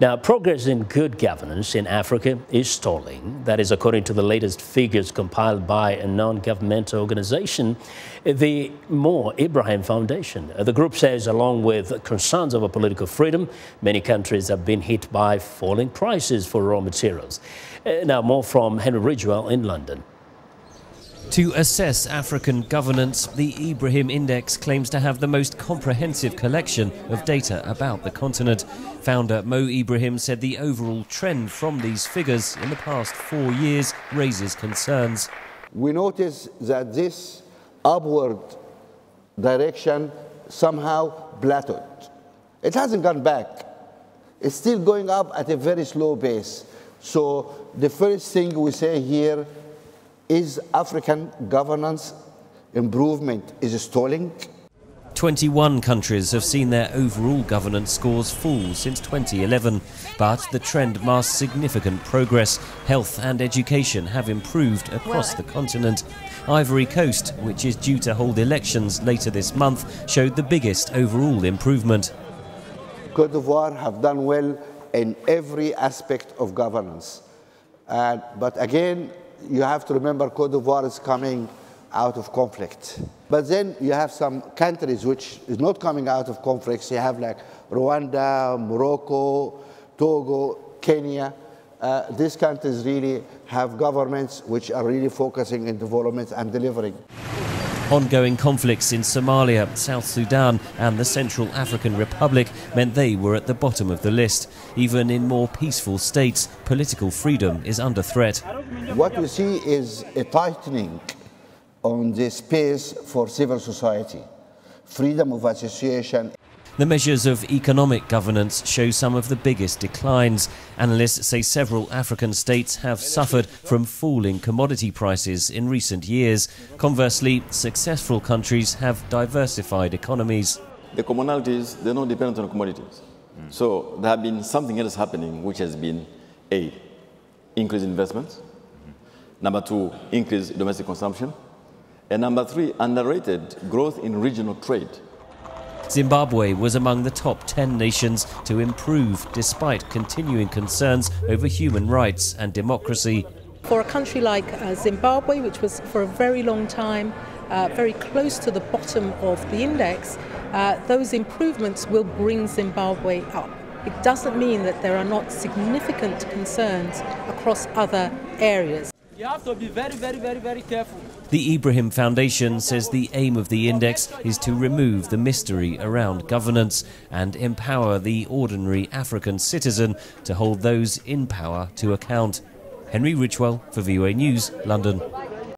Now, progress in good governance in Africa is stalling. That is according to the latest figures compiled by a non-governmental organization, the Mo Ibrahim Foundation. The group says, along with concerns over political freedom, many countries have been hit by falling prices for raw materials. Now, more from Henry Ridgwell in London. To assess African governance, the Ibrahim Index claims to have the most comprehensive collection of data about the continent. Founder Mo Ibrahim said the overall trend from these figures in the past 4 years raises concerns. We notice that this upward direction somehow plateaued. It hasn't gone back. It's still going up at a very slow pace. So the first thing we say here is African governance improvement is stalling. 21 countries have seen their overall governance scores fall since 2011, but the trend masks significant progress. Health and education have improved across the continent. Ivory Coast, which is due to hold elections later this month, showed the biggest overall improvement. Côte d'Ivoire have done well in every aspect of governance. But again, you have to remember Côte d'Ivoire is coming out of conflict. But then you have some countries which is not coming out of conflicts. You have like Rwanda, Morocco, Togo, Kenya. These countries really have governments which are really focusing on development and delivering. Ongoing conflicts in Somalia, South Sudan and the Central African Republic meant they were at the bottom of the list. Even in more peaceful states, political freedom is under threat. What we see is a tightening on the space for civil society, freedom of association. The measures of economic governance show some of the biggest declines. Analysts say several African states have suffered from falling commodity prices in recent years. Conversely, successful countries have diversified economies. The commonalities, they're not dependent on commodities. So there have been something else happening, which has been A, increased investments. Number 2, increased domestic consumption. And number 3, underrated growth in regional trade. Zimbabwe was among the top 10 nations to improve despite continuing concerns over human rights and democracy. For a country like Zimbabwe, which was for a very long time very close to the bottom of the index, those improvements will bring Zimbabwe up. It doesn't mean that there are not significant concerns across other areas. You have to be very careful. The Ibrahim Foundation says the aim of the index is to remove the mystery around governance and empower the ordinary African citizen to hold those in power to account. Henry Ridgwell for VOA News, London.